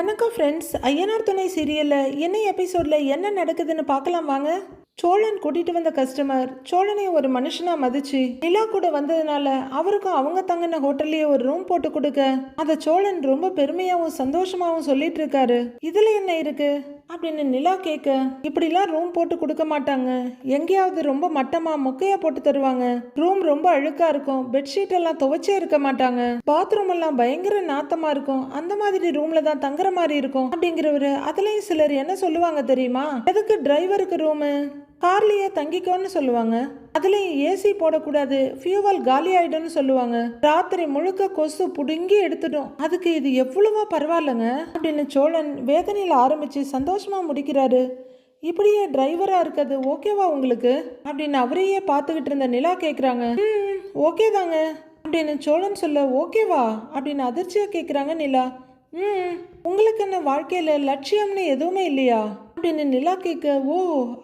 வணக்கம் ஃப்ரெண்ட்ஸ். ஐயனார் துணை சீரியலில் என்ன எபிசோடில் என்ன நடக்குதுன்னு பார்க்கலாம் வாங்க. சோழன் கூட்டிட்டு வந்த கஸ்டமர் சோழனை ஒரு மனுஷனா மதிச்சு நிலா கூட வந்ததுனால அவருக்கும் அவங்க தங்கின ஹோட்டல்லையே ஒரு ரூம் போட்டு கொடுக்க அதை சோழன் ரொம்ப பெருமையாவும் சந்தோஷமாவும் சொல்லிட்டு இருக்காரு. இதுல என்ன இருக்கு அப்படின்னு நிலா கேட்க, இப்படிலாம் ரூம் போட்டு கொடுக்க மாட்டாங்க, எங்கேயாவது ரொம்ப மட்டமா மொக்கையா போட்டு தருவாங்க, ரூம் ரொம்ப அழுக்கா இருக்கும், பெட்ஷீட் எல்லாம் துவைச்சே இருக்க மாட்டாங்க, பாத்ரூம் எல்லாம் பயங்கர நாத்தமா இருக்கும், அந்த மாதிரி ரூம்ல தான் தங்குற மாதிரி இருக்கும் அப்படிங்கிறவரு. அதுலயும் சிலர் என்ன சொல்லுவாங்க தெரியுமா, எதுக்கு டிரைவருக்கு ரூமு, கார்லயே தங்கிக்கோன்னு சொல்லுவாங்க, அதுலயும் ஏசி போடக்கூடாது, ஃபியூவல் காலி ஆயிடும்னு சொல்லுவாங்க, ராத்திரி முழுக்க கொசு புடுங்கி எடுத்துடும், அதுக்கு இது எவ்வளவோ பரவாயில்லைங்க அப்படின்னு சோழன் வேதனையில ஆரம்பிச்சு சந்தோஷமா முடிக்கிறாரு. இப்படியே டிரைவரா இருக்கிறது ஓகேவா உங்களுக்கு அப்படின்னு அவரையே பார்த்துக்கிட்டு இருந்த நிலா கேட்குறாங்க. ஓகே தாங்க அப்படின்னு சோழன் சொல்ல, ஓகேவா அப்படின்னு அதிர்ச்சியா கேட்குறாங்க நிலா. உங்களுக்கு என்ன வாழ்க்கையில லட்சியம்னு எதுவுமே இல்லையா அப்படின்னு நிலா கேட்க, ஓ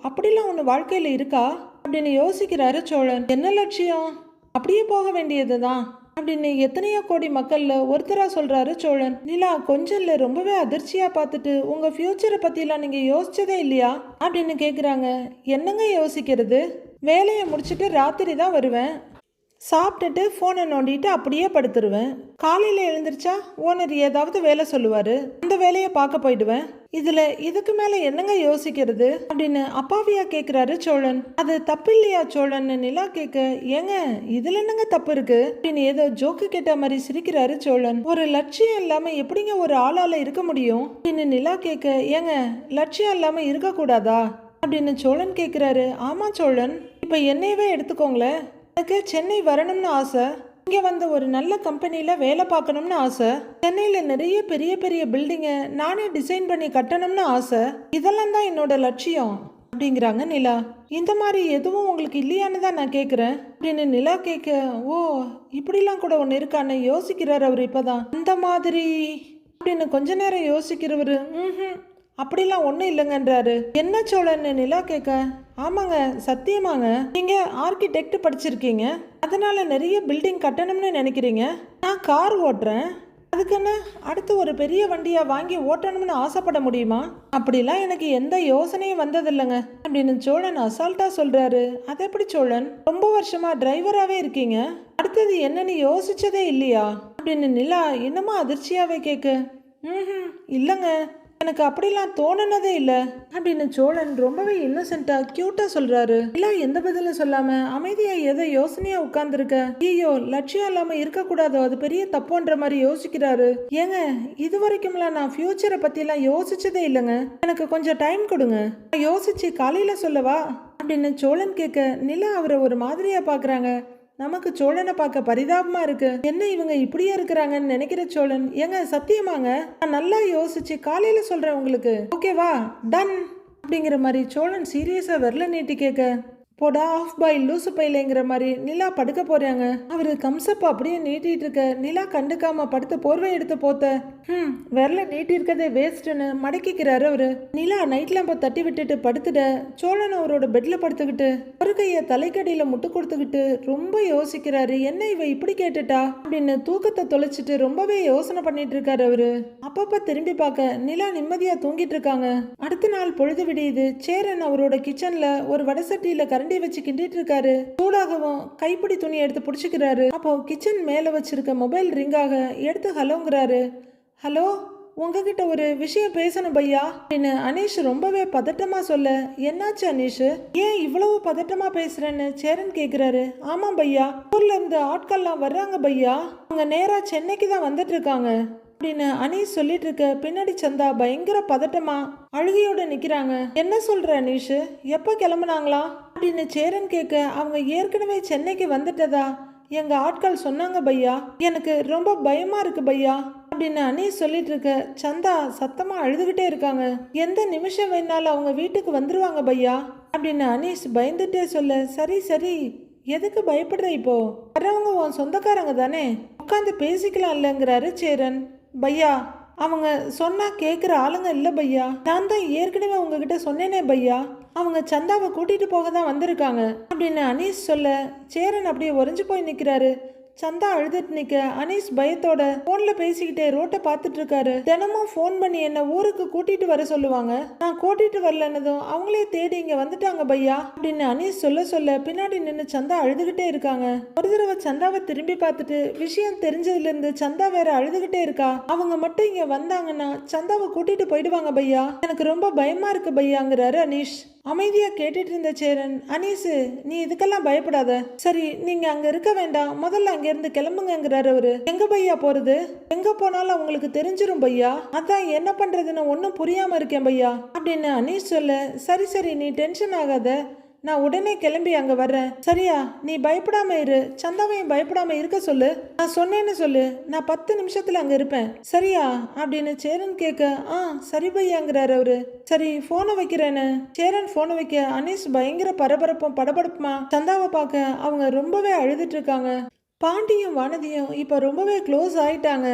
அப்படிலாம் ஒன்று வாழ்க்கையில இருக்கா அப்படின்னு யோசிக்கிறாரு சோழன். என்ன லட்சியம், அப்படியே போக வேண்டியதுதான் அப்படின்னு எத்தனையோ கோடி மக்கள்ல ஒருத்தரா சொல்றாரு சோழன். நிலா கொஞ்சம் இல்ல ரொம்பவே அதிர்ச்சியா பார்த்துட்டு, உங்க ஃபியூச்சரை பத்திலாம் நீங்க யோசிச்சதே இல்லையா அப்படின்னு கேக்குறாங்க. என்னங்க யோசிக்கிறது, வேலையை முடிச்சுட்டு ராத்திரி தான் வருவேன், சாப்பிட்டுட்டு ஃபோனை நோண்டிட்டு அப்படியே படுத்துருவேன், காலையில் எழுந்திரிச்சா ஓனர் ஏதாவது வேலை சொல்லுவார், அந்த வேலையை பார்க்க போயிடுவேன், இதில் இதுக்கு மேலே என்னங்க யோசிக்கிறது அப்படின்னு அப்பாவியா கேட்குறாரு சோழன். அது தப்பு இல்லையா சோழன்னு நிலா கேட்க, ஏங்க இதில் என்னங்க தப்பு இருக்கு அப்படின்னு ஏதோ ஜோக்கு கேட்ட மாதிரி சிரிக்கிறாரு சோழன். ஒரு லட்சியம் இல்லாமல் எப்படிங்க ஒரு ஆளால் இருக்க முடியும் அப்படின்னு நிலா கேட்க, ஏங்க லட்சியம் இல்லாமல் இருக்கக்கூடாதா அப்படின்னு சோழன் கேட்குறாரு. ஆமாம் சோழன், இப்போ என்னையவே எடுத்துக்கோங்களேன், எனக்கு சென்னை வரணும்னு ஆசை, இங்கே வந்து ஒரு நல்ல கம்பெனியில் வேலை பார்க்கணும்னு ஆசை, சென்னையில் நிறைய பெரிய பெரிய பில்டிங்கை நானே டிசைன் பண்ணி கட்டணும்னு ஆசை, இதெல்லாம் தான் என்னோட லட்சியம் அப்படிங்கிறாங்க நிலா. இந்த மாதிரி எதுவும் உங்களுக்கு இல்லையான்னு தான் நான் கேட்குறேன் அப்படின்னு நிலா கேட்க, ஓ இப்படிலாம் கூட ஒன்று இருக்கான்னு யோசிக்கிறார் அவர் இப்போதான். அந்த மாதிரி அப்படின்னு கொஞ்ச நேரம் யோசிக்கிறவர், அப்படிலாம் ஒன்றும் இல்லைங்கன்றாரு. என்ன சோழன்னு நிலா கேட்க, ஆமாங்க சத்தியமாங்க, நீங்க ஆர்கிடெக்ட் படிச்சிருக்கீங்க, அதனால நிறைய பில்டிங் கட்டணும்னு நினைக்கிறீங்க, நான் கார் ஓட்டுறேன், அதுக்குன்னு அடுத்து ஒரு பெரிய வண்டியை வாங்கி ஓட்டணும்னு ஆசைப்பட முடியுமா, அப்படிலாம் எனக்கு எந்த யோசனையும் வந்ததில்லைங்க அப்படின்னு சோழன் அசால்ட்டா சொல்றாரு. அது எப்படி சோழன், ரொம்ப வருஷமா டிரைவராகவே இருக்கீங்க, அடுத்தது என்னன்னு யோசிச்சதே இல்லையா அப்படின்னு நிலா இன்னமும் அதிர்ச்சியாவே கேட்க, இல்லைங்க எனக்கு அப்படிலாம் தோணுனதே இல்லை அப்படின்னு சோழன் ரொம்பவே இன்னசென்ட்டா கியூட்டா சொல்றாரு. இல்ல எந்த பதிலும் சொல்லாம அமைதியா ஏதோ யோசனையா உட்கார்ந்துருக்க, ஐயோ லட்சியம் இல்லாம இருக்கக்கூடாதோ அது பெரிய தப்புன்ற மாதிரி யோசிக்கிறாரு. ஏங்க இது வரைக்கும்லாம் நான் ஃபியூச்சரை பத்தி எல்லாம் யோசிச்சதே இல்லைங்க, எனக்கு கொஞ்சம் டைம் கொடுங்க, யோசிச்சு காலையில சொல்லவா அப்படின்னு சோழன் கேட்க, நிலா அவரை ஒரு மாதிரியா பாக்குறாங்க. நமக்கு சோழனை பார்க்க பரிதாபமா இருக்கு, என்ன இவங்க இப்படியே இருக்கிறாங்கன்னு நினைக்கிற சோழன், ஏங்க சத்தியமாங்க நான் நல்லா யோசிச்சு காலையில சொல்றேன் உங்களுக்கு, ஓகேவா, டன் அப்படிங்கிற மாதிரி சோழன் சீரியஸா விரல நீட்டி கேட்க, போடா ஆஃப் பாய் லூசு பையிலங்கிற மாதிரி நிலா படுக்க போறாங்க. அவரு கம்சப்பா அப்படியே நீட்டிட்டு இருக்க நிலா கண்டுக்காம படுத்து போர்வை எடுத்து போத்த, விரல நீட்டி இருக்கதே வேஸ்ட்னு மடக்கிக்கிறாரு அவரு. நிலா நைட் லேம்ப தட்டி விட்டுட்டு படுத்துட சோழன் அவரோட பெட்ல படுத்துக்கிட்டு ஒரு கைய தலைக்கடியில முட்டு கொடுத்துக்கிட்டு ரொம்ப யோசிக்கிறாரு. என்ன இவ இப்படி கேட்டுட்டா அப்படின்னு தூக்கத்தை தொலைச்சிட்டு ரொம்பவே யோசனை பண்ணிட்டு இருக்காரு அவரு. அப்பப்ப திரும்பி பார்க்க நிலா நிம்மதியா தூங்கிட்டு இருக்காங்க. அடுத்த நாள் பொழுது விடியுது. சேரன் அவரோட கிச்சன்ல ஒரு வடசட்டியில கரண்டி வச்சு கிண்டிட்டு இருக்காரு. சூடாகவும் கைப்பிடி துணி எடுத்து பிடிச்சிக்கிறாரு. அப்போ கிச்சன் மேல வச்சிருக்க மொபைல் ரிங்காக எடுத்து ஹலோங்கிறாரு. ஹலோ, உங்ககிட்ட ஒரு விஷயம் பேசணும் பையா அப்படின்னு அனீஷ் ரொம்பவே பதட்டமா சொல்ல, என்னாச்சு அனீஷ், ஏன் இவ்வளவு பதட்டமா பேசுறேன்னு சேரன் கேக்குறாரு. ஆமா பையா, ஊர்ல இருந்து ஆட்கள்லாம் வர்றாங்க பையா, அவங்க நேரா சென்னைக்கு தான் வந்துட்டு இருக்காங்க அப்படின்னு அனீஷ் சொல்லிட்டு இருக்க பின்னாடி சந்தா பயங்கர பதட்டமா அழுகையோட நிக்கிறாங்க. என்ன சொல்ற அனீஷ், எப்ப கிளம்புனாங்களா அப்படின்னு சேரன் கேட்க, அவங்க ஏற்கனவே சென்னைக்கு வந்துட்டதா எங்க ஆட்கள் சொன்னாங்க பையா, எனக்கு ரொம்ப பயமா இருக்கு பையா அப்படின்னு அனீஷ் சொல்லிட்டு இருக்க சந்தா சத்தமா அழுதுகிட்டே இருக்காங்க. எந்த நிமிஷம் வேணாலும் அவங்க வீட்டுக்கு வந்துருவாங்க பையா அப்படின்னு அனீஷ் பயந்துட்டே சொல்ல, சரி சரி எதுக்கு பயப்படுற, இப்போ வரவங்க உன் சொந்தக்காரங்க தானே, உட்காந்து பேசிக்கலாம் இல்லைங்கிறாரு சேரன். பையா அவங்க சொன்னா கேட்குற ஆளுங்க இல்லை பையா, நான் தான் ஏற்கனவே உங்ககிட்ட சொன்னேனே பையா, அவங்க சந்தாவை கூட்டிட்டு போக தான் வந்திருக்காங்க அப்படின்னு அனீஷ் சொல்ல சேரன் அப்படியே உறைஞ்சு போய் நிற்கிறாரு. சந்தா அழுதுட்டு நிக்க அனீஸ் பயத்தோட போன்ல பேசிக்கிட்டே ரோட்டை பார்த்துட்டு இருக்காரு. தினமும் போன் பண்ணி என்ன ஊருக்கு கூட்டிட்டு வர சொல்லுவாங்க. நான் கூட்டிட்டு வரலன்னதும் அவங்களே தேடி இங்க வந்துட்டாங்க பையா அப்படின்னு அனீஸ் சொல்ல சொல்ல பின்னாடி நின்று சந்தா அழுதுகிட்டே இருக்காங்க. ஒரு தடவை சந்தாவை திரும்பி பார்த்துட்டு விஷயம் தெரிஞ்சதுல இருந்து சந்தா வேற அழுதுகிட்டே இருக்கா. அவங்க மட்டும் இங்க வந்தாங்கன்னா சந்தாவை கூட்டிட்டு போயிடுவாங்க பையா, எனக்கு ரொம்ப பயமா இருக்கு பையாங்கிறாரு அனீஷ். அமைதியா கேட்டுட்டு இருந்த சேரன், அனீஸு நீ இதுக்கெல்லாம் பயப்படாத, சரி நீங்க அங்க இருக்க வேண்டாம், முதல்ல அங்க இருந்து கிளம்புங்கிறாரு அவரு. எங்க பையா போறது? எங்க போனாலும் அவங்களுக்கு தெரிஞ்சிரும் பையா, அதான் என்ன பண்றதுன்னு ஒன்னும் புரியாம இருக்கேன் பையா அப்படின்னு அனீஷ் சொல்ல, சரி சரி நீ டென்ஷன் ஆகாத, நான் உடனே கிளம்பி அங்க வர்றேன், சரியா? நீ பயப்படாம இரு, சந்தாவையும் பயப்படாம இருக்க சொல்லு, நான் சொன்னேன்னு சொல்லு, நான் 10 நிமிஷத்துல அங்க இருப்பேன், சரியா அப்படின்னு சேரன் கேட்க, சரி பையாங்கிறாரு அவரு. சரி போனை வைக்கிறேன்னு சேரன் போனை வைக்க அனீஸ் பயங்கர பரபரப்பும் படபடப்புமா சந்தாவை பார்க்க அவங்க ரொம்பவே அழுதுட்டு இருக்காங்க. பாண்டியும் வானதியும் இப்ப ரொம்பவே க்ளோஸ் ஆயிட்டாங்க.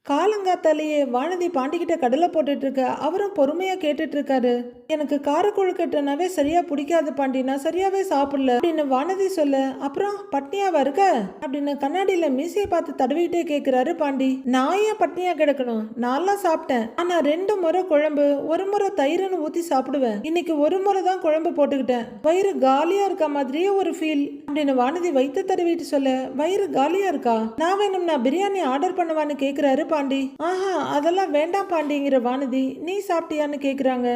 காலங்காத்தாலேயே வானதி பாண்டிக்கிட்ட கடலை போட்டுட்டு இருக்க அவரும் பொறுமையா கேட்டுட்டு இருக்காரு. எனக்கு காரக்குழுக்கட்டனாவே சரியா பிடிக்காது பாண்டி, நான் சரியாவே சாப்பிடல அப்படின்னு வானதி சொல்ல, அப்புறம் பட்னியாவா இருக்க அப்படின்னு கண்ணாடியில மீசையை பார்த்து தடவிட்டே கேக்குறாரு பாண்டி. நான் ஏன் பட்னியா கிடக்கணும், நான்லாம் சாப்பிட்டேன், ஆனா 2 முறை குழம்பு 1 முறை தயிர்னு ஊத்தி சாப்பிடுவேன், இன்னைக்கு 1 முறை தான் குழம்பு போட்டுக்கிட்டேன், வயிறு காலியா இருக்க மாதிரியே ஒரு ஃபீல் அப்படின்னு வானதி வயிற்று தடவிட்டு சொல்ல, வயிறு காலியா இருக்கா, நான் வேணும்னா பிரியாணி ஆர்டர் பண்ணுவான்னு கேக்குறாரு பாண்டி. அதெல்லாம் வேண்டாம் பாண்டிங்கிற வானதி, நீ சாப்பிட்டியான்னு கேக்குறாங்க.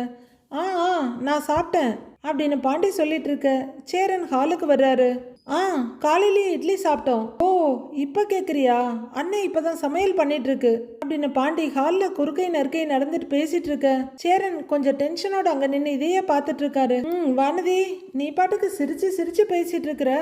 நான் சாப்பிட்டேன் அப்படின்னு பாண்டி சொல்லிட்டு இருக்க சேரன் ஹாலுக்கு வர்றாரு. காலையிலேயே இட்லி சாப்பிட்டோம். ஓ இப்ப கேக்குறியா, அண்ணன் இப்பதான் சமையல் பண்ணிட்டு இருக்கு அப்படின்னு பாண்டி ஹாலில் குறுக்கை நறுக்கை நடந்துட்டு பேசிட்டு இருக்க சேரன் கொஞ்சம் டென்ஷனோட அங்க நின்று இதையே பார்த்துட்டு இருக்காரு. வானதி நீ பாட்டுக்கு சிரிச்சு சிரிச்சு பேசிட்டு இருக்கிற,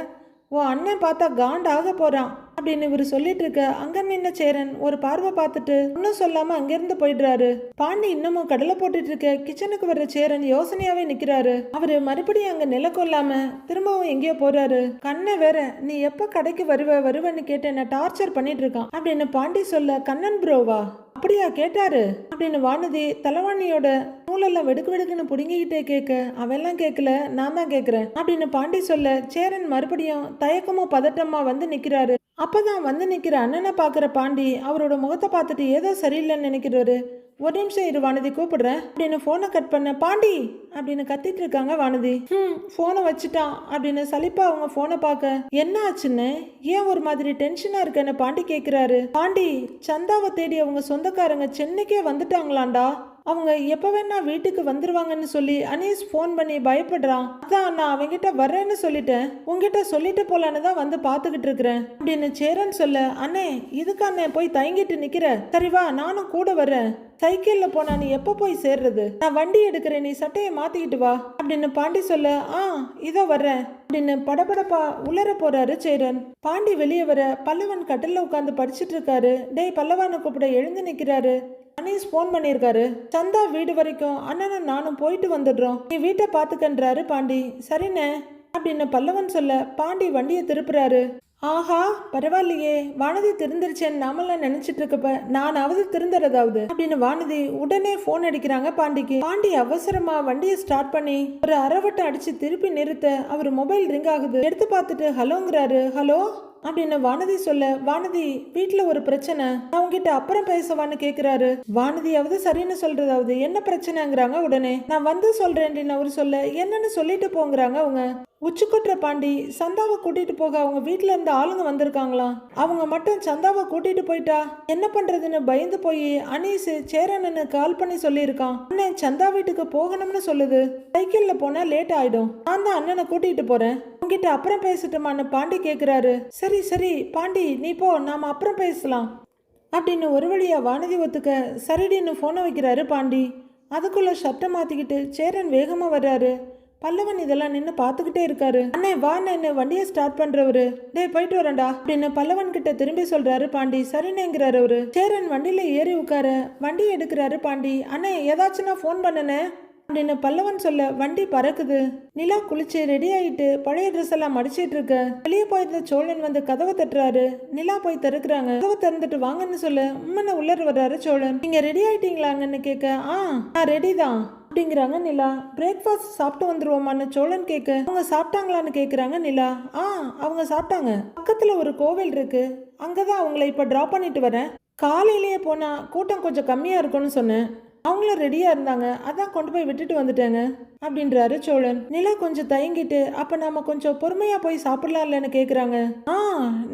ஓ அண்ணன் பார்த்தா காண்டாக போறான் அப்படின்னு இவர் சொல்லிட்டு இருக்க அங்க நின்ன சேரன் ஒரு பார்வை பார்த்துட்டு ஒன்னும் சொல்லாம அங்கிருந்து போயிடுறாரு. பாண்டி இன்னமும் கடலை போட்டுட்டு இருக்க கிச்சனுக்கு வர்ற சேரன் யோசனையாவே நிக்கிறாரு. அவரு மறுபடியும் அங்க நில கொள்ளாம திரும்பவும் எங்கேயோ போறாரு. கண்ணை வேற நீ எப்ப கடைக்கு வருவன்னு கேட்டு என்ன டார்ச்சர் பண்ணிட்டு இருக்கான் அப்படின்னு பாண்டி சொல்ல, கண்ணன் ப்ரோவா அப்படியா கேட்டாரு அப்படின்னு வானதி தலைவாணியோட நூலெல்லாம் வெடுக்கு வெடுக்குன்னு புடுங்கிக்கிட்டே கேட்க, அவெல்லாம் கேட்கல நான் தான் கேட்கிறேன் அப்படின்னு பாண்டி சொல்ல, சேரன் மறுபடியும் தயக்கமோ பதட்டமா வந்து நிக்கிறாரு. அப்பதான் வந்து நிக்கிற அண்ணனை பாக்குற பாண்டி அவரோட முகத்தை பார்த்துட்டு ஏதோ சரியில்லைன்னு நினைக்கிறாரு. ஒரு நிமிஷம் இரு வானதி கூப்பிடுறேன் அப்படின்னு போனை கட் பண்ண, பாண்டி அப்படின்னு கத்திட்டு இருக்காங்க வானதி. போனை வச்சுட்டான் அப்படின்னு சலிப்பா அவங்க போனை பார்க்க, என்ன ஆச்சுன்னு ஏன் ஒரு மாதிரி டென்ஷனா இருக்குன்னு பாண்டி கேக்குறாரு. பாண்டி சந்தாவை தேடி அவங்க சொந்தக்காரங்க சென்னைக்கே வந்துட்டாங்களாண்டா, அவங்க எப்ப வேணா வீட்டுக்கு வந்துருவாங்கன்னு சொல்லி அனீஸ் போன் பண்ணி பயப்படுறான், அதான் நான் அவங்கிட்ட வர்றேன்னு சொல்லிட்டேன், உங்ககிட்ட சொல்லிட்டு போலான்னு தான் வந்து பாத்துக்கிட்டு இருக்கிறேன் அப்படின்னு சேரன் சொல்ல, அண்ணே இதுக்கு அண்ணே போய் தயங்கிட்டு நிக்கிற, சரி வா நானும் கூட வர்றேன், சைக்கிள்ல போனா நீ எப்ப போய் சேர்றது, நான் வண்டி எடுக்கிறேன், நீ சட்டையை மாத்திக்கிட்டு வா அப்படின்னு பாண்டி சொல்ல, இதோ வர்றேன் அப்படின்னு படபடப்பா உளர போறாரு சேரன். பாண்டி வெளியே வர பல்லவன் கட்டில உட்காந்து படிச்சுட்டு இருக்காரு. டேய் பல்லவான கூப்பிட எழுந்து நிக்கிறாரு. அனீஸ் போன் பண்ணியிருக்காரு, சந்தா வீடு வரைக்கும் அண்ணனும் நானும் போயிட்டு வந்துடுறோம், நீ வீட்டை பாத்துக்கன்றாரு பாண்டி. சரிண்ணே அப்படின்னு பல்லவன் சொல்ல பாண்டி வண்டியை திருப்புறாரு. ஆஹா பரவாயில்லையே, வானதி திருந்துருச்சேன்னு நாமெல்லாம் நினைச்சிட்டு இருக்கப்ப நானாவது திருந்துறதாவது அப்படின்னு வானதி உடனே போன் அடிக்கிறாங்க பாண்டிக்கு. பாண்டி அவசரமா வண்டியை ஸ்டார்ட் பண்ணி ஒரு அரைவட்டம் அடிச்சு திருப்பி நிறுத்த அவர் மொபைல் ரிங் ஆகுது. எடுத்து பார்த்துட்டு ஹலோங்கிறாரு. ஹலோ அப்படின்னு வானதி சொல்ல, வானதி வீட்டுல ஒரு பிரச்சனை, நான் உங்ககிட்ட அப்புறம் பேசவான்னு கேக்குறாரு. வானதியாவது சரின்னு சொல்றதாவது, என்ன பிரச்சனைங்கிறாங்க. உடனே நான் வந்து சொல்றேன் அவரு சொல்ல, என்னன்னு சொல்லிட்டு போங்கிறாங்க அவங்க. உச்சுக்குற்ற பாண்டி சந்தாவை கூட்டிட்டு போக அவங்க வீட்டுல இருந்து ஆளுங்க வந்திருக்காங்களாம், அவங்க மட்டும் சந்தாவை கூட்டிட்டு போயிட்டா என்ன பண்றதுன்னு பயந்து போய் அனீஸ் சேரனன்னு கால் பண்ணி சொல்லியிருக்கான். அண்ணன் சந்தா வீட்டுக்கு போகணும்னு சொல்லுது, சைக்கிள்ல போனா லேட் ஆயிடும், நான் தான் அண்ணனை கூட்டிட்டு போறேன், உங்ககிட்ட அப்புறம் பேசட்டுமான்னு பாண்டி கேக்குறாரு. சரி சரி பாண்டி நீ போ, நாம அப்புறம் பேசலாம் அப்படின்னு ஒரு வழியா வானதி ஒத்துக்க சரிடின்னு போனை வைக்கிறாரு பாண்டி. அதுக்குள்ள ஷர்ட்டை மாத்திக்கிட்டு சேரன் வேகமா வர்றாரு. பல்லவன் இதெல்லாம் நின்று பார்த்துக்கிட்டே இருக்காரு. அண்ணே வான்னு வண்டியை ஸ்டார்ட் பண்றவரு, டே போயிட்டு வரேன்டா அப்படின்னு பல்லவன் கிட்ட திரும்பி சொல்றாரு பாண்டி. சரினேங்கிறாரு அவரு. சேரன் வண்டியில ஏறி உட்கார வண்டி எடுக்கிறாரு பாண்டி. அண்ணே ஏதாச்சும் நான் போன் பண்ணனே அப்படின்னு பல்லவன் சொல்ல வண்டி பறக்குது. நிலா குளிச்சு ரெடி ஆயிட்டு பழைய ட்ரெஸ் எல்லாம் மடிச்சிட்டு இருக்க வெளியே போயிருந்த சோழன் வந்து கதவை தட்டுறாரு. நிலா போய் திறக்குறாங்க. கதவை திறந்துட்டு வாங்கன்னு சொல்ல உம்மன உள்ளர வர்றாரு சோழன். நீங்க ரெடி ஆயிட்டீங்களாங்கன்னு கேட்க நான் ரெடி தான் அப்படிங்கிறாங்க நிலா. பிரேக்ஃபாஸ்ட் சாப்பிட்டு வந்துருவோமான்னு சோழன் கேட்க அவங்க சாப்பிட்டாங்களான்னு கேட்குறாங்க நிலா. அவங்க சாப்பிட்டாங்க. பக்கத்துல ஒரு கோவில் இருக்கு, அங்கதான் அவங்கள இப்ப டிராப் பண்ணிட்டு வரேன். காலையிலேயே போனா கூட்டம் கொஞ்சம் கம்மியா இருக்கும்னு சொன்னேன், அவங்களும் ரெடியா இருந்தாங்க, அதான் கொண்டு போய் விட்டுட்டு வந்துட்டேங்க அப்படின்றாரு சோழன். நிலா கொஞ்சம் தயங்கிட்டு அப்ப நாம கொஞ்சம் பொறுமையா போய் சாப்பிடலாம்லன்னு கேக்குறாங்க.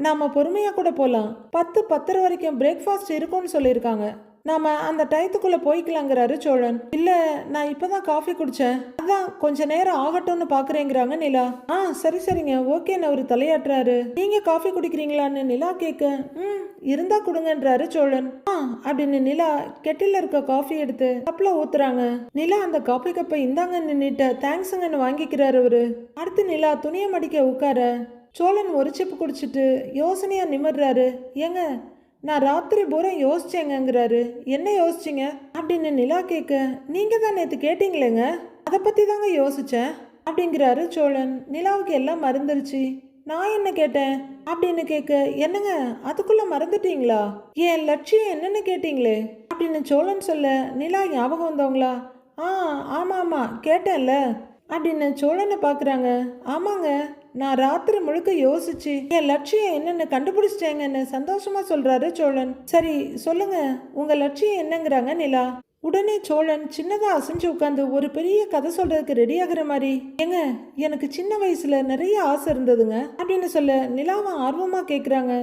நாம பொறுமையா கூட போலாம், 10-10:30 வரைக்கும் பிரேக்ஃபாஸ்ட் இருக்கும்னு சொல்லியிருக்காங்க, நாம அந்த டயத்துக்குள்ள போய்க்கலாங்கிறாரு சோழன். இல்ல நான் இப்பதான் காஃபி குடிச்சேன், அதான் கொஞ்ச நேரம் ஆகட்டும்னு பாக்குறேங்கிறாங்க நிலா. சரி சரிங்க ஓகேன்னு அவரு தலையாட்டுறாரு. நீங்க காஃபி குடிக்கிறீங்களான்னு நிலா கேட்க இருந்தா கொடுங்கன்றாரு சோழன். அப்படின்னு நிலா கெட்டில இருக்க காஃபி எடுத்து கப்ல ஊத்துறாங்க. நிலா அந்த காஃபி கப்பை இந்தாங்கன்னு நின்னுட்டு தேங்க்ஸுங்கன்னு வாங்கிக்கிறாரு அவரு. அடுத்து நிலா துணியை மடிக்க உட்கார சோழன் ஒரு சிப்பு குடிச்சிட்டு யோசனையா நிமிர்றாரு. ஏங்க நான் ராத்திரி பூரா யோசிச்சேங்கிறாரு. என்ன யோசிச்சிங்க அப்படின்னு நிலா கேட்க நீங்க தான் நேற்று கேட்டீங்களேங்க, அதை பத்தி தாங்க யோசிச்சேன் அப்படிங்கிறாரு சோழன். நிலாவுக்கு எல்லாம் மறந்துருச்சு. நான் என்ன கேட்டேன் அப்படின்னு கேட்க என்னங்க அதுக்குள்ள மறந்துட்டீங்களா, என் லட்சியம் என்னன்னு கேட்டீங்களே அப்படின்னு சோழன் சொல்ல நிலா ஞாபகம் வந்தவங்களா ஆமா ஆமா கேட்டேன்ல அப்படின்னு சோழனை பாக்குறாங்க. ஆமாங்க நான் ராத்திரி முழுக்க யோசிச்சு என் லட்சியம் என்னன்னு கண்டுபிடிச்சிட்டேங்கன்னு சந்தோஷமா சொல்றாரு சோழன். சரி சொல்லுங்க உங்க லட்சியம் என்னங்கிறாங்க நிலா. உடனே சோழன் சின்னதா அசைஞ்சு உட்காந்து ஒரு பெரிய கதை சொல்றதுக்கு ரெடி ஆகுற மாதிரி, ஏங்க எனக்கு சின்ன வயசுல நிறைய ஆசை இருந்ததுங்க அப்படின்னு சொல்ல நிலாவை ஆர்வமா கேக்குறாங்க.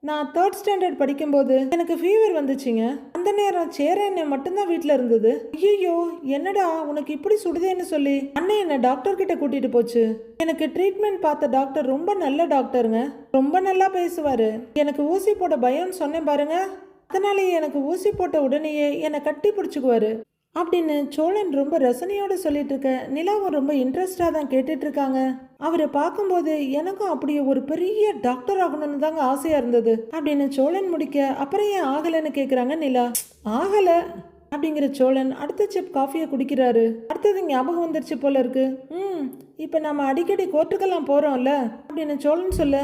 நான் 3rd ஸ்டாண்டர்ட் படிக்கும்போது எனக்கு ஃபீவர் வந்துச்சுங்க. அந்த நேரம் சேர எண்ணெய் மட்டும்தான் வீட்டில் இருந்தது. ஐயோ என்னடா உனக்கு இப்படி சுடுதேன்னு சொல்லி அண்ணன் என்னை டாக்டர் கிட்ட கூட்டிட்டு போச்சு. எனக்கு ட்ரீட்மெண்ட் பார்த்த டாக்டர் ரொம்ப நல்ல டாக்டருங்க, ரொம்ப நல்லா பேசுவாரு. எனக்கு ஊசி போட பயம்னு சொன்னேன் பாருங்க, அதனாலேயே எனக்கு ஊசி போட்ட உடனேயே என்னை கட்டி பிடிச்சிக்குவாரு அப்படின்னு சோழன் ரொம்ப ரசனையோடு சொல்லிட்டு இருக்க நிலாவும் ரொம்ப இன்ட்ரெஸ்டாக தான் கேட்டுட்டு இருக்காங்க. அவரை பார்க்கும்போது எனக்கும் அப்படியே ஒரு பெரிய டாக்டர் ஆகணும்னு தாங்க ஆசையா இருந்தது அப்படின்னு சோழன் முடிக்க அப்புறம் ஏன் ஆகலைன்னு கேட்குறாங்க நிலா. ஆகலை அப்படிங்கிற சோழன் அடுத்த சிப் காஃபியை குடிக்கிறாரு. அடுத்தது ஞாபகம் வந்துருச்சு போல இருக்கு. இப்போ நம்ம அடிக்கடி கோர்ட்டுக்கெல்லாம் போறோம்ல அப்படின்னு சோழன் சொல்ல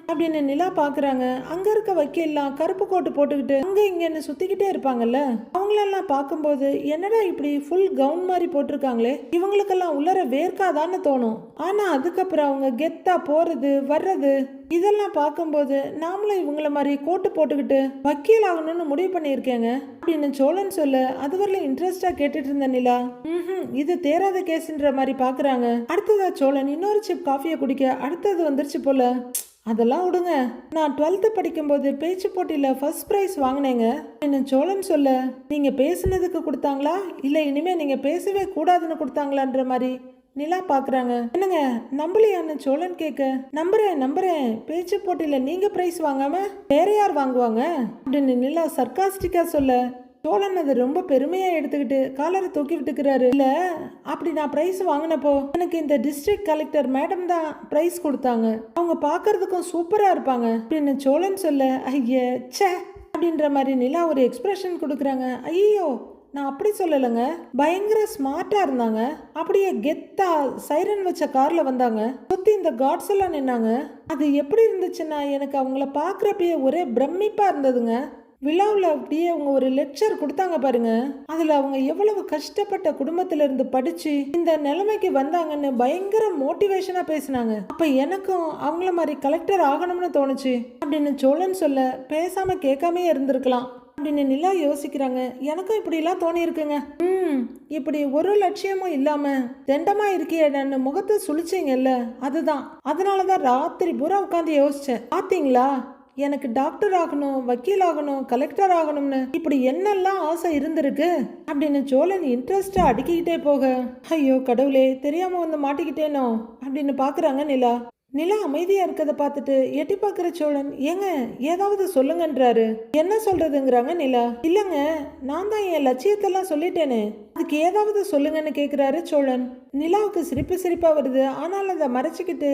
அப்படின்னு நிலா பாக்குறாங்க. அங்க இருக்க வக்கீல்லாம் கருப்பு கோட்டு போட்டுக்கிட்டு அங்க இங்கன்னு சுத்திக்கிட்டே இருப்பாங்கல்ல, அவங்களெல்லாம் பார்க்கும்போது என்னடா இப்படி ஃபுல் கவுன் மாதிரி போட்டிருக்காங்களே, இவங்களுக்கெல்லாம் உள்ளர வேர்க்காதான்னு தோணும். ஆனா அதுக்கப்புறம் அவங்க கெத்தா போறது வர்றது இதெல்லாம் பார்க்கும்போது நாமளும் இவங்கள மாதிரி கோட்டு போட்டுக்கிட்டு வக்கீல் ஆகணும்னு முடிவு பண்ணியிருக்கேங்க அப்படின்னு சோழன் சொல்ல அதுவரையிலும் இன்ட்ரெஸ்டா கேட்டுட்டு இருந்த நிலா இது தேராத கேஸ்ன்ற மாதிரி பாக்குறாங்க. அடுத்ததா சோழன் இன்னொரு சிப் காஃபியை குடிக்க அடுத்தது வந்துருச்சு போல. அதெல்லாம் விடுங்க, நான் 12th படிக்கும்போது பேச்சு போட்டியில ஃபர்ஸ்ட் பிரைஸ் வாங்கினேங்க அப்படின்னு சோழன் சொல்ல நீங்க பேசுனதுக்கு கொடுத்தாங்களா இல்ல இனிமே நீங்க பேசவே கூடாதுன்னு கொடுத்தாங்களான்ற மாதிரி நிலா பாக்குறாங்க. என்னங்க நம்பலையான்னு சோழன் கேட்க நம்புறேன் பேச்சு போட்டியில நீங்க பிரைஸ் வாங்காம வேற யார் வாங்குவாங்க அப்படின்னு நிலா சர்க்காஸ்டிக்கா சொல்ல சோழன் அதை ரொம்ப பெருமையா எடுத்துக்கிட்டு காலரை தூக்கி விட்டுக்கிறாரு. இல்ல அப்படி நான் பிரைஸ் வாங்கினப்போ எனக்கு இந்த டிஸ்ட்ரிக்ட் கலெக்டர் மேடம் தான் பிரைஸ் கொடுத்தாங்க, அவங்க பாக்குறதுக்கும் சூப்பரா இருப்பாங்க அப்படின்னு சோழன் சொல்ல ஐயே ச்சே அப்படின்ற மாதிரி நிலா ஒரு எக்ஸ்பிரஷன் கொடுக்குறாங்க. ஐயோ நான் அப்படி சொல்லலைங்க, பயங்கர ஸ்மார்ட்டா இருந்தாங்க, அப்படியே கெத்தா சைரன் வச்ச கார்ல வந்தாங்க, சுத்தி இந்த காட்ஸ் எல்லாம் நின்னாங்க. அது எப்படி இருந்துச்சுன்னா எனக்கு அவங்கள பாக்குறப்பயே ஒரே பிரமிப்பா இருந்ததுங்க. விழாவில் அப்படியே அவங்க ஒரு லெக்சர் கொடுத்தாங்க பாருங்க, அதுல அவங்க எவ்வளவு கஷ்டப்பட்ட குடும்பத்துல இருந்து படிச்சு இந்த நிலைமைக்கு வந்தாங்கன்னு பயங்கர மோட்டிவேஷனா பேசினாங்க. அப்ப எனக்கும் அவங்கள மாதிரி கலெக்டர் ஆகணும்னு தோணுச்சு அப்படின்னு சோழன் சொல்ல பேசாம கேட்காமே இருந்திருக்கலாம் அப்படின்னு நிலா யோசிக்கிறாங்க. எனக்கும் இப்படி எல்லாம் தோணி இருக்குங்க. இப்படி ஒரு லட்சியமும் இல்லாம தெண்டமா இருக்கியன்னு முகத்தை சுழிச்சிங்கல்ல, அதுதான், அதனாலதான் ராத்திரி பூரா உட்காந்து யோசிச்சேன். பாத்தீங்களா எனக்கு டாக்டர் ஆகணும், வக்கீல் ஆகணும், கலெக்டர் ஆகணும்னு இப்படி என்னெல்லாம் ஆசை இருந்திருக்கு அப்படின்னு சோழன் இன்ட்ரெஸ்டா அடிக்கிட்டே போக ஐயோ கடவுளே தெரியாம வந்து மாட்டிக்கிட்டேனோ அப்படின்னு பாக்குறாங்க நிலா. நிலா அமைதியா இருக்கத பார்த்துட்டு எட்டி பாக்குற சோழன் ஏங்க ஏதாவது சொல்லுங்கன்றாரு. என்ன சொல்றதுங்கிறாங்க நிலா. இல்லங்க நான் தான் என் லட்சியத்தெல்லாம் சொல்லிட்டேனே, அதுக்கு ஏதாவது சொல்லுங்கன்னு கேக்குறாரு சோழன். நிலாவுக்கு சிரிப்பா வருது, ஆனால் அதை மறைச்சிக்கிட்டு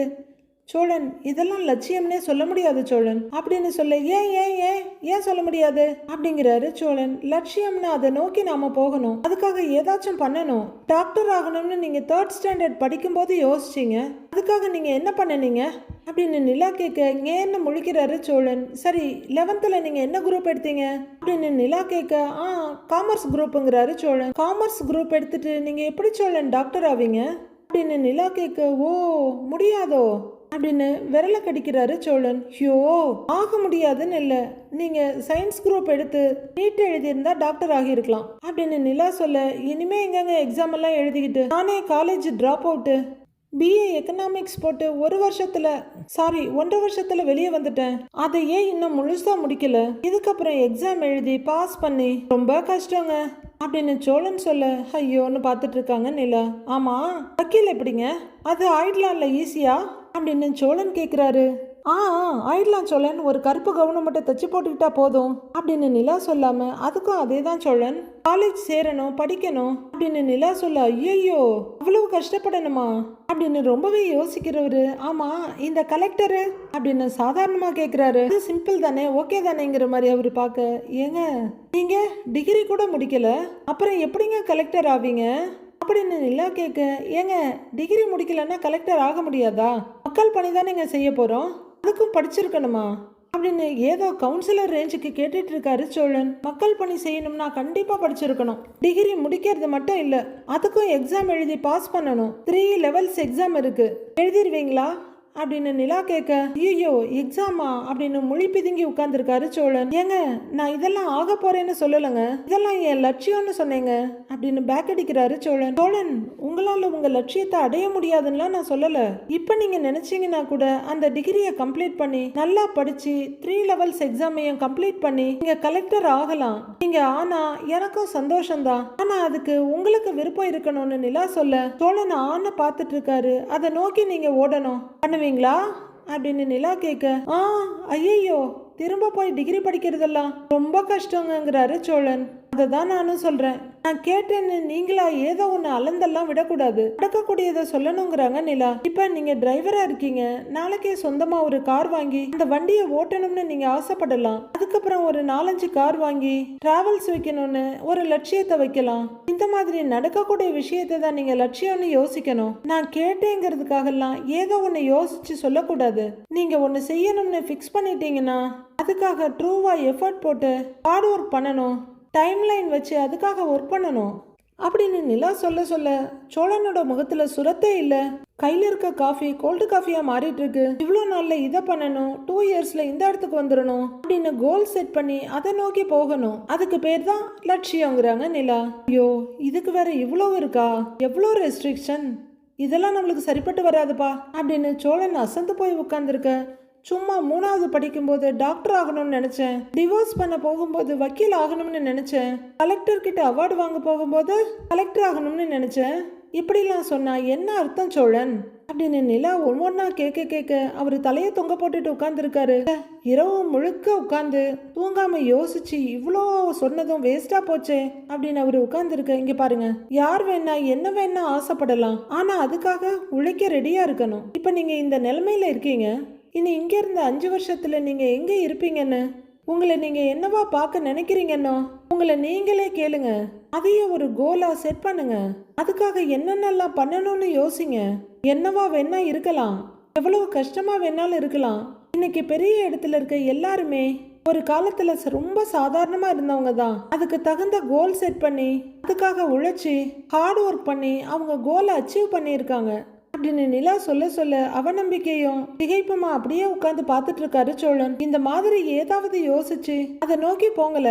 சோழன் இதெல்லாம் லட்சியம்னே சொல்ல முடியாது சோழன் அப்படின்னு சொல்ல ஏன் ஏன் ஏன் ஏன் சொல்ல முடியாது அப்படிங்கிறாரு சோழன். லட்சியம்னா அதை நோக்கி நாம போகணும், அதுக்காக ஏதாச்சும் பண்ணணும். டாக்டர் ஆகணும்னு நீங்க 3rd ஸ்டாண்டர்ட் படிக்கும் போது யோசிச்சீங்க, அதுக்காக நீங்க என்ன பண்ணனீங்க அப்படின்னு நிலா கேட்க ஏன்னு முழிக்கிறாரு சோழன். சரி 11th நீங்க என்ன குரூப் எடுத்தீங்க அப்படின்னு நிலா கேட்க காமர்ஸ் குரூப்புங்கிறாரு சோழன். காமர்ஸ் குரூப் எடுத்துட்டு நீங்க எப்படி சோழன் டாக்டர் ஆவீங்க அப்படின்னு நிலா கேட்க ஓ முடியாதோ அப்படின்னு விரல கடிக்கிறாரு சோழன். ஐயோ ஆக முடியாதுன்னு இல்லை, நீங்க சயின்ஸ் குரூப் எடுத்து நீட் எழுதியிருந்தா டாக்டர் ஆகியிருக்கலாம் அப்படின்னு நிலா சொல்ல இனிமே எங்கங்க எக்ஸாம் எல்லாம் எழுதிக்கிட்டு நானே college drop out BA economics போட்டு 1 வருஷத்துல 1.5 வருஷத்துல வெளியே வந்துட்டேன். அதை ஏன் இன்னும் முழுசா முடிக்கல, இதுக்கப்புறம் எக்ஸாம் எழுதி பாஸ் பண்ணி ரொம்ப கஷ்டங்க அப்படின்னு சோழன் சொல்ல ஐயோன்னு பார்த்துட்டு இருக்காங்க நிலா. ஆமா வக்கீல் எப்படிங்க, அது ஆயிடலாம்ல ஈஸியா அப்படின்னு சோழன் கேட்குறாரு. ஆயிடலாம் சோழன், ஒரு கருப்பு கவுனை மட்டும் தச்சு போட்டுக்கிட்டா போதும் அப்படின்னு நிலா சொல்லாம அதுக்கும் அதே தான் சோழன், காலேஜ் சேரணும் படிக்கணும் அப்படின்னு நிலா சொல்ல ஐயோ அவ்வளவு கஷ்டப்படணுமா அப்படின்னு ரொம்பவே யோசிக்கிறவரு. ஆமா இந்த கலெக்டரு அப்படின்னு சாதாரணமா கேட்கிறாரு. இது சிம்பிள் தானே ஓகே தானேங்கிற மாதிரி அவரு பார்க்க ஏங்க நீங்க டிகிரி கூட முடிக்கல அப்புறம் எப்படிங்க கலெக்டர் ஆவீங்க அப்படின்னு நிலா கேட்க ஏங்க டிகிரி முடிக்கலன்னா கலெக்டர் ஆக முடியாதா, மக்கள் பணி தானேங்க செய்ய போறோம், அதுக்கும் படிச்சிருக்கணுமா அப்படின்னு ஏதோ கவுன்சிலர் ரேஞ்சுக்கு கேட்டுட்டு இருக்காரு சோழன். மக்கள் பணி செய்யணும்னா கண்டிப்பா படிச்சிருக்கணும், டிகிரி முடிக்கிறது மட்டும் இல்ல அதுக்கும் எக்ஸாம் எழுதி பாஸ் பண்ணணும். 3 levels எக்ஸாம் இருக்கு, எழுதிருவீங்களா அப்படின்னு நிலா கேட்க ஐயோ எக்ஸாமா அப்படின்னு மொழி பிதுங்கி உட்கார்ந்துருக்காரு சோழன். ஏங்க நான் இதெல்லாம் ஆக போறேன்னு சொல்லலைங்க, இதெல்லாம் என் லட்சியம்னு சொன்னேங்க அப்படின்னு பேக் அடிக்கிறாரு சோழன். சோழன் உங்களால உங்க லட்சியத்தை அடைய முடியாதுன்னா நான் சொல்லல, இப்ப நீங்க நினைச்சீங்கன்னா கூட அந்த டிகிரியை கம்ப்ளீட் பண்ணி நல்லா படிச்சு 3 levels எக்ஸாமையும் கம்ப்ளீட் பண்ணி நீங்க கலெக்டர் ஆகலாம். நீங்க ஆனா எனக்கும் சந்தோஷம்தான், ஆனா அதுக்கு உங்களுக்கு விருப்பம் இருக்கணும்னு நிலா சொல்ல சோழன் ஆன பார்த்துட்டு இருக்காரு. அதை நோக்கி நீங்க ஓடணும் பண்ணுவீங்களா அப்படின்னு நிலா கேட்க ஐயோ திரும்ப போய் டிகிரி படிக்கிறதெல்லாம் ரொம்ப கஷ்டங்கிறாரு சோழன். அதை தான் நானும் சொல்றேன், நான் கேட்டேன்னு நீங்களா ஏதோ ஒன்று அளந்தெல்லாம் விடக்கூடாது, நடக்கக்கூடியதை சொல்லணுங்கிறாங்க நிலா. இப்ப நீங்க டிரைவரா இருக்கீங்க, நாளைக்கே சொந்தமா ஒரு கார் வாங்கி அந்த வண்டியை ஓட்டணும்னு நீங்க ஆசைப்படலாம். அதுக்கப்புறம் ஒரு 4-5 கார் வாங்கி டிராவல்ஸ் வைக்கணும்னு ஒரு லட்சியத்தை வைக்கலாம். இந்த மாதிரி நடக்கக்கூடிய விஷயத்தை தான் நீங்க லட்சியம்னு யோசிக்கணும். நான் கேட்டேங்கிறதுக்காகலாம் ஏதோ ஒன்று யோசிச்சு சொல்லக்கூடாது. நீங்க ஒன்று செய்யணும்னு ஃபிக்ஸ் பண்ணிட்டீங்கன்னா அதுக்காக ட்ரூவா எஃபர்ட் போட்டு ஹார்ட் ஒர்க் பண்ணணும், டைம்லைன் வச்சு அதுக்காக ஒர்க் பண்ணணும் அப்படின்னு நிலா சொல்ல சோழனோட முகத்துல சுரத்தே இல்ல. கையில இருக்க காஃபி கோல்டு காஃபியா மாறிட்டு இருக்கு. இவ்வளோ நாள்ல இதை பண்ணணும், 2 இயர்ஸ்ல இந்த இடத்துக்கு வந்துடணும் அப்படின்னு கோல் செட் பண்ணி அதை நோக்கி போகணும், அதுக்கு பேர் தான் லட்சியங்கிறாங்க நிலா. ஐயோ இதுக்கு வேற இவ்வளோ இருக்கா, எவ்வளோ ரெஸ்ட்ரிக்ஷன், இதெல்லாம் நம்மளுக்கு சரிப்பட்டு வராதுப்பா அப்படின்னு சோழன் அசந்து போய் உட்கார்ந்துருக்க. சும்மா 3வது படிக்கும்போது டாக்டர் ஆகணும்னு நினைச்சேன், டிவோர்ஸ் பண்ண போகும்போது வக்கீல் ஆகணும்னு நினைச்சேன், கலெக்டர் கிட்ட அவார்டு வாங்க போகும்போது கலெக்டர் ஆகணும்னு நினைச்சேன், இப்படிலாம் சொன்னா என்ன அர்த்தம் சோழன் அப்படின்னு நிலா ஒவ்வொன்னா கேட்க அவரு தலையை தொங்க போட்டுட்டு உட்கார்ந்துருக்காரு. இரவு முழுக்க உட்கார்ந்து தூங்காம யோசிச்சு இவ்வளோ சொன்னதும் வேஸ்டா போச்சே அப்படின்னு அவரு உட்கார்ந்துருக்க. இங்க பாருங்க, யார் வேணா என்ன வேணா ஆசைப்படலாம், ஆனா அதுக்காக உழைக்க ரெடியா இருக்கணும். இப்ப நீங்க இந்த நிலைமையில இருக்கீங்க, இனி இங்க இருந்த 5 வருஷத்துல நீங்க எங்க இருப்பீங்கன்னு உங்களை நீங்க என்னவா பார்க்க நினைக்கிறீங்கன்னோ உங்களை நீங்களே கேளுங்க. அதையே ஒரு கோலா செட் பண்ணுங்க, அதுக்காக என்னென்னலாம் பண்ணணும்னு யோசிங்க. என்னவா வேணா இருக்கலாம், எவ்வளவு கஷ்டமா வேணாலும் இருக்கலாம். இன்னைக்கு பெரிய இடத்துல இருக்க எல்லாருமே ஒரு காலத்துல ரொம்ப சாதாரணமா இருந்தவங்க தான். அதுக்கு தகுந்த கோல் செட் பண்ணி அதுக்காக உழைச்சி ஹார்ட் ஒர்க் பண்ணி அவங்க கோலை அச்சீவ் பண்ணியிருக்காங்க அப்படின்னு நிலா சொல்ல அவநம்பிக்கையும் திகைப்புமா அப்படியே உட்கார்ந்து பார்த்துட்டு இருக்காரு சோழன். இந்த மாதிரி ஏதாவது யோசிச்சு அதை நோக்கி போங்கல,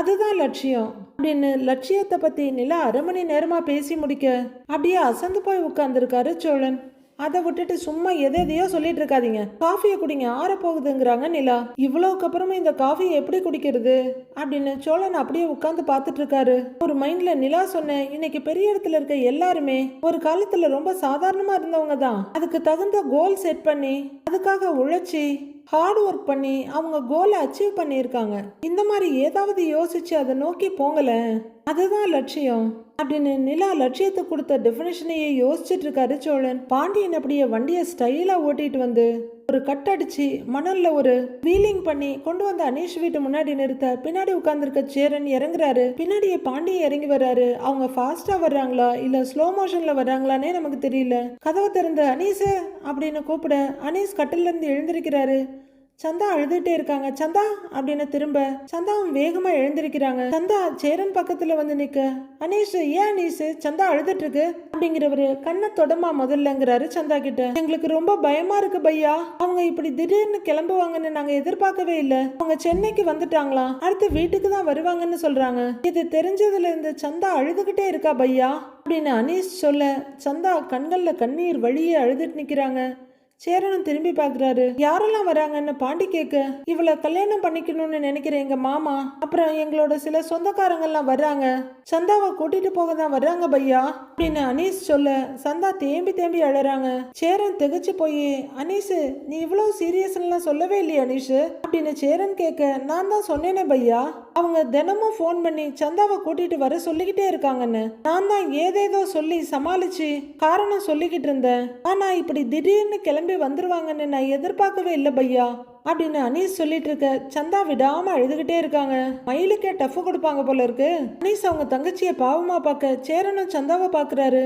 அதுதான் லட்சியம் அப்படின்னு லட்சியத்தை பத்தி நிலா 1/2 மணி நேரமா பேசி முடிக்க அப்படியே அசந்து போய் உட்கார்ந்துருக்காரு சோழன். அதை விட்டுட்டு சும்மா எதையோ சொல்லிட்டு இருக்காதீங்க, காஃபியை குடிங்க ஆற போகுதுங்கிறாங்க நிலா. இவ்வளவுக்கு அப்புறமா இந்த காஃபியை எப்படி குடிக்கிறது அப்படின்னு சோழன் அப்படியே உட்கார்ந்து பார்த்துட்டு இருக்காரு. ஒரு மைண்ட்ல நிலா சொன்ன இன்னைக்கு பெரிய இடத்துல இருக்க எல்லாருமே ஒரு காலத்துல ரொம்ப சாதாரணமா இருந்தவங்க தான். அதுக்கு தகுந்த கோல் செட் பண்ணி அதுக்காக உழைச்சி ஹார்ட் ஒர்க் பண்ணி அவங்க கோலை அச்சீவ் பண்ணியிருக்காங்க. இந்த மாதிரி ஏதாவது யோசிச்சு அதை நோக்கி போங்கல, அதுதான் லட்சியம் அப்படின்னு நிலா லட்சியத்தை கொடுத்த டெஃபினேஷனையே யோசிச்சுட்டு இருக்காரு சோழன். பாண்டியன் அப்படியே வண்டியை ஸ்டைலா ஓட்டிட்டு வந்து ஒரு கட் அடிச்சு மணல்ல ஒரு வீலிங் பண்ணி கொண்டு வந்து அனீஷ் வீட்டு முன்னாடி நிறுத்த பின்னாடி உட்கார்ந்துருக்க சேரன் இறங்குறாரு. பின்னாடியே பாண்டியன் இறங்கி வர்றாரு. அவங்க ஃபாஸ்டா வர்றாங்களா இல்ல ஸ்லோ மோஷன்ல வர்றாங்களானே நமக்கு தெரியல. கதவை திறந்து அனீஸ் அப்படின்னு கூப்பிட அனீஸ் கட்டில இருந்து எழுந்திருக்கிறாரு. சந்தா அழுதுட்டே இருக்காங்க. சந்தா அப்படின்னு திரும்ப சந்தாவும் வேகமா எழுந்திருக்கிறாங்க. சந்தா சேரன் பக்கத்துல வந்து நிக்க, அனீஷ் ஏன் அனீஷ் சந்தா அழுதுட்டு இருக்கு அப்படிங்கிறவரு கண்ணை தொடமா முதல்லங்கிறாரு சந்தா கிட்ட. எங்களுக்கு ரொம்ப பயமா இருக்கு பையா, அவங்க இப்படி திடீர்னு கிளம்புவாங்கன்னு நாங்க எதிர்பார்க்கவே இல்லை. அவங்க சென்னைக்கு வந்துட்டாங்களாம், அடுத்து வீட்டுக்கு தான் வருவாங்கன்னு சொல்றாங்க. இது தெரிஞ்சதுல இருந்து சந்தா அழுதுகிட்டே இருக்கா பையா அப்படின்னு அனீஷ் சொல்ல சந்தா கண்கள்ல கண்ணீர் வழியே அழுதுட்டு நிக்கிறாங்க. சேரனும் திரும்பி பாக்குறாரு. யாரெல்லாம் வராங்கன்னு பாண்டி கேட்க, இவளை கல்யாணம் பண்ணிக்கணும்னு நினைக்கிறேன் எங்க மாமா, அப்புறம் எங்களோட சில சொந்தக்காரங்கெல்லாம் வர்றாங்க, சந்தாவை கூட்டிட்டு போக தான் வர்றாங்க பையா அப்படின்னு அனீஷ் சொல்ல சந்தா தேம்பி தேம்பி அழறாங்க. சேரன் திகச்சு போய், அனீஷ் நீ இவ்வளவு சீரியஸ் எல்லாம் சொல்லவே இல்லையா அனீஷ் அப்படின்னு சேரன் கேட்க, நான் தான் சொன்னேனே பையா, அவங்க தினமும் ஃபோன் பண்ணி சந்தாவை கூட்டிட்டு வர சொல்லிக்கிட்டே இருக்காங்கன்னு. நான் தான் ஏதேதோ சொல்லி சமாளிச்சு காரணம் சொல்லிக்கிட்டு இருந்தேன். ஆனா இப்படி திடீர்னு கிளம்பி வந்துருவாங்கன்னு நான் எதிர்பார்க்கவே இல்லை பையா அப்படின்னு அனீஷ் சொல்லிட்டு இருக்க சந்தா விடாம அழுதுகிட்டே இருக்காங்க. மயிலுக்கே டஃப் கொடுப்பாங்க போல இருக்கு. அனீஷ் அவங்க தங்கச்சியை பாவமா பார்க்க சேரனும் சந்தாவை பாக்குறாரு.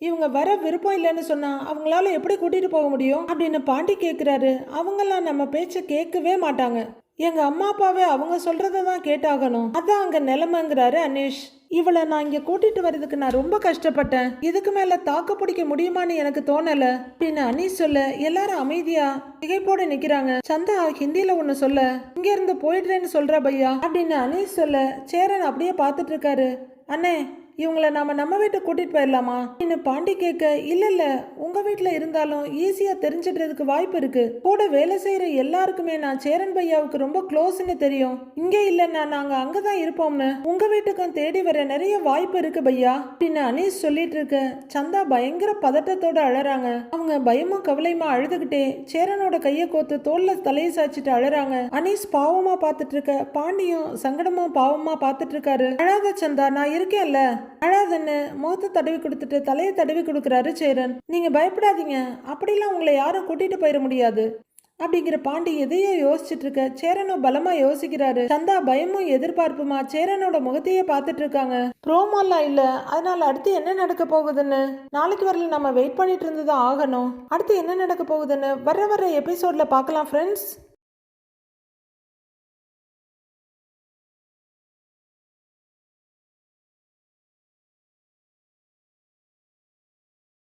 இவங்க வர விருப்பம் இல்லைன்னு சொன்னா அவங்களால எப்படி கூட்டிட்டு போக முடியும் அப்படின்னு பாண்டி கேக்குறாரு. அவங்கெல்லாம் நம்ம பேச்ச கேட்கவே மாட்டாங்க, எங்க அம்மா அப்பாவே அவங்க சொல்றதான் கேட்டாகணும், அதான் அங்க நிலைமைங்கிறாரு அனீஷ். இவளை நான் இங்க கூட்டிட்டு வர்றதுக்கு நான் ரொம்ப கஷ்டப்பட்டேன், இதுக்கு மேல தாக்கு பிடிக்க முடியுமான்னு எனக்கு தோணல அப்படின்னு அனீஷ் சொல்ல எல்லாரும் அமைதியா திகைப்போட நிக்கிறாங்க. சந்தா ஹிந்தியில ஒண்ணு சொல்ல, இங்க இருந்து போயிடுறேன்னு சொல்றா பையா அப்படின்னு அனீஷ் சொல்ல சேரன் அப்படியே பார்த்துட்டு இருக்காரு. அண்ணே இவங்களை நம்ம வீட்டுக்கு கூட்டிட்டு போயிடலாமா அப்படின்னு பாண்டி கேட்க, இல்ல உங்க வீட்டுல இருந்தாலும் ஈஸியா தெரிஞ்சிடுறதுக்கு வாய்ப்பு இருக்கு, கூட வேலை செய்யற எல்லாருக்குமே நான் சேரன் பையாவுக்கு ரொம்ப க்ளோஸ்ன்னு தெரியும், இங்கே இல்லைன்னா நாங்க அங்கதான் இருப்போம்னு, உங்க வீட்டுக்கும் தேடி வர நிறைய வாய்ப்பு இருக்கு பையா அப்படின்னு அனீஷ் சொல்லிட்டு இருக்க சந்தா பயங்கர பதட்டத்தோட அழறாங்க. அவங்க பயமும் கவலையுமா அழுதுகிட்டே சேரனோட கையை கோத்து தோல்ல தலையை சாய்ச்சிட்டு அழறாங்க. அனீஷ் பாவமா பார்த்துட்டு இருக்க பாண்டியும் சங்கடமும் பாவமா பார்த்துட்டு இருக்காரு. அழாத சந்தா நான் இருக்கேன்ல, அழாதன்னு முகத்தை தடவி கொடுத்துட்டு தலையை தடவி கொடுக்குறாரு சேரன். நீங்க பயப்படாதீங்க, அப்படிலாம் உங்களை யாரும் கூட்டிட்டு போயிட முடியாது அப்படிங்கிற பாண்டி எதையோ யோசிச்சுட்டு இருக்க சேரனும் பலமா யோசிக்கிறாரு. சந்தா பயமும் எதிர்பார்ப்புமா சேரனோட முகத்தையே பார்த்துட்டு இருக்காங்க. ப்ரோமோலாம் இல்ல, அதனால அடுத்து என்ன நடக்க போகுதுன்னு நாளைக்கு வரல நம்ம வெயிட் பண்ணிட்டு இருந்துதான் ஆகணும். அடுத்து என்ன நடக்க போகுதுன்னு வர எபிசோட்ல பார்க்கலாம் ஃப்ரெண்ட்ஸ்.